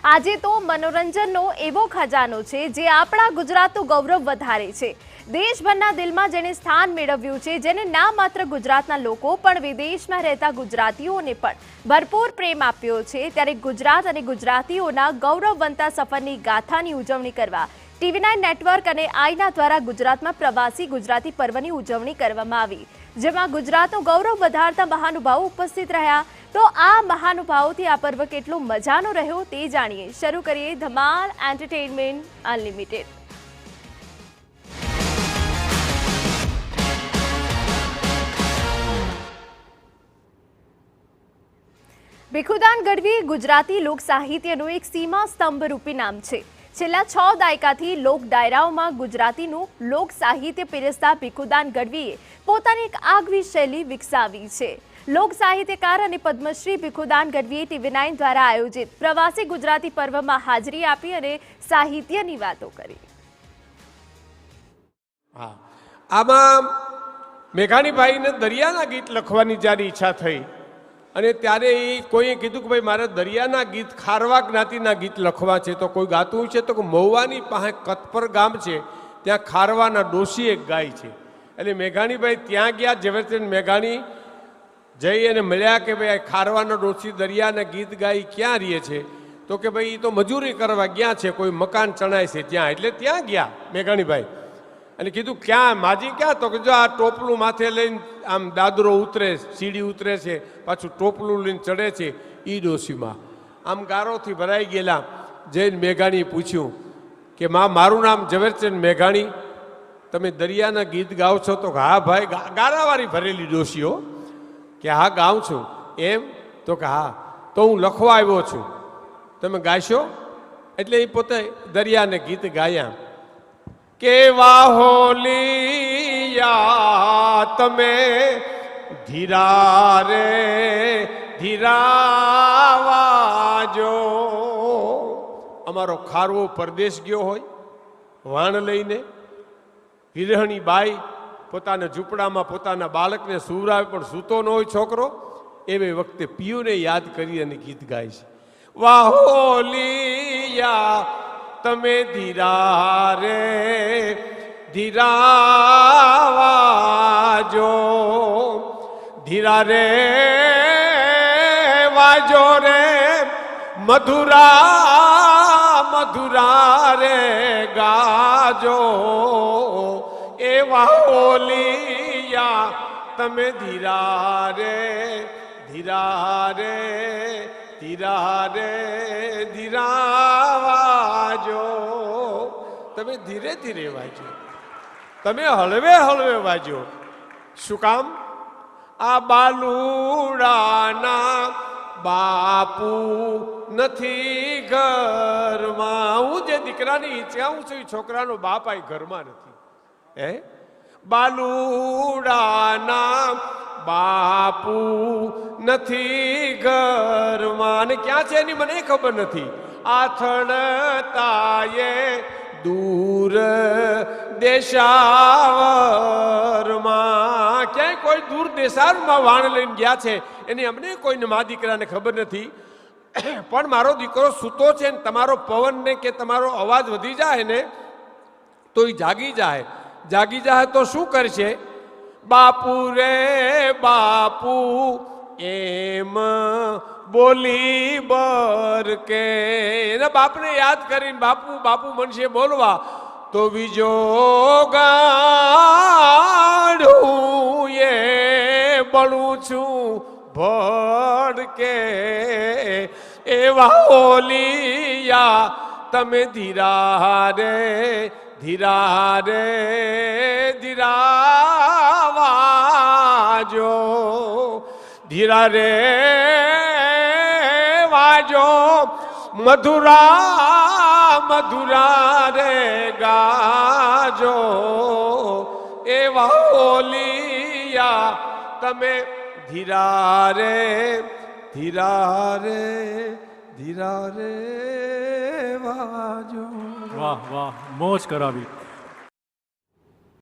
આજે તો મનોરંજનનો એવો ખજાનો છે જે આપણા ગુજરાતનું ગૌરવ વધારે છે। દેશભરના દિલમાં જેણે સ્થાન મેળવ્યું છે, જેને ના માત્ર ગુજરાતના લોકો પણ વિદેશમાં રહેતા ગુજરાતીઓને પણ ભરપૂર પ્રેમ આપ્યો છે, ત્યારે ગુજરાત અને ગુજરાતીઓના ગૌરવવંતા સફરની ગાથાની ઉજવણી કરવા TV9 નેટવર્ક અને આઈના દ્વારા ગુજરાતમાં પ્રવાસી ગુજરાતી પર્વની ઉજવણી કરવામાં આવી, જેમાં ગુજરાતનું ગૌરવ વધારતા મહાનુભાવો ઉપસ્થિત રહ્યા। તો આ મહાનુભાવોથી આ પર્વ કેટલો મજાનો રહ્યો તે જાણીએ। શરૂ કરીએ ધમાલ એન્ટરટેનમેન્ટ અનલિમિટેડ। ભીખુદાન ગઢવી ગુજરાતી લોક સાહિત્યનું એક સીમા સ્તંભ રૂપી નામ છે। છેલ્લા 6 દાયકાથી લોક ડાયરાઓમાં ગુજરાતીનું લોક સાહિત્ય પીરસતા ભીખુદાન ગઢવીએ પોતાની એક આગવી શૈલી વિકસાવી છે। લોક સાહિત્યકાર અને પદ્મશ્રી ભીખુદાન ગઢવીએ TV9 દ્વારા આયોજિત પ્રવાસી ગુજરાતી પર્વમાં હાજરી આપી અને સાહિત્યની વાતો કરી। આમાં મેઘાણીભાઈને દરિયાના ગીત લખવાની જ્યારે ઈચ્છા થઈ અને ત્યારે કોઈએ કીધું કે ભાઈ મારે દરિયાના ગીત ખારવા જ્ઞાતિના ગીત લખવા છે, તો કોઈ ગાતું છે તો કે મહુવાની પાસે કતપર ગામ છે, ત્યાં ખારવાના ડોશી એક ગાય છે। એટલે મેઘાણીભાઈ ત્યાં ગયા, ઝવેરચંદ મેઘાણી જઈ અને મળ્યા કે ભાઈ ખારવાના ડોશી દરિયાના ગીત ગાય ક્યાં રહે છે, તો કે ભાઈ એ તો મજૂરી કરવા ગયા છે, કોઈ મકાન ચણાય છે ત્યાં। એટલે ત્યાં ગયા મેઘાણીભાઈ અને કીધું ક્યાં માજી ક્યાં, તો કે જો આ ટોપલું માથે લઈને આમ દાદરો ઉતરે, સીડી ઉતરે છે, પાછું ટોપલું લઈને ચડે છે એ ડોશીમાં। આમ ગારોથી ભરાઈ ગયેલા જઈને મેઘાણીએ પૂછ્યું કે માં મારું નામ ઝવેરચંદ મેઘાણી, તમે દરિયાના ગીત ગાઓ છો? તો હા ભાઈ, ગારાવાળી ભરેલી ડોશીઓ કે હા ગાઉં છું। એમ? તો કે હા, તો હું લખવા આવ્યો છું, તમે ગાશો? એટલે એ પોતે દરિયાને ગીત ગાયા કે વાહોલિયા તમે ધીરા રે ધીરા વાજો। અમારો ખારવો પરદેશ ગયો હોય વાણ લઈને, વિરહણી બાઈ પોતાના ઝૂંપડામાં પોતાના બાળકને સુવરાવે પણ સૂતો ન હોય છોકરો, એવે વખતે પિયુને યાદ કરી અને ગીત ગાય છે। વાહોલિયા તમે ધીરા રે ધીરા વાજો, ધીરા રે વાજો રે મધુરા મધુરા રે ગાજો। એવા ઓલિયા તમે ધીરા રે ધીરા રે ધીરા રે ધીરા વાજો। તમે ધીરે ધીરે વાજો, તમે હળવે હળવે વાજો। શું કામ? આ બાલુડાના બાપુ નથી ઘરમાં। હું જે દીકરાની ઈચ્છાઉં છું એ છોકરાનો બાપ આ ઘરમાં નથી। હે બાલુડાના બાપુ નથી ઘરમાં, અને ક્યાં છે એની મને ખબર નથી। આથણતાએ દૂર દેશાવરમાં, ક્યાંય કોઈ દૂર દેશાવરમાં વાણ લઈને ગયા છે, એની અમને કોઈને મા દીકરાને ખબર નથી। પણ મારો દીકરો સૂતો છે ને તમારો પવન ને કે તમારો અવાજ વધી જાય ને તો એ જાગી જાય। જાગી જાય તો શું કરશે? બાપુ રે બાપુ એમ બોલી બર કે એના બાપને યાદ કરીને બાપુ બાપુ મનશે બોલવા, તો બીજો ગાડું એ બળું છું ભડકે। એવા ઓલિયા તમે ધીરા રે ધીરા રે ધીરા વાજો, ધીરા રે વાજો મધુરા મધુરા રે ગાજો। એવા ઓલિયા તમે ધીરા રે ધીરા રે ધીરા રે વાજો। વાહ વાહ, મોજ કરાવી।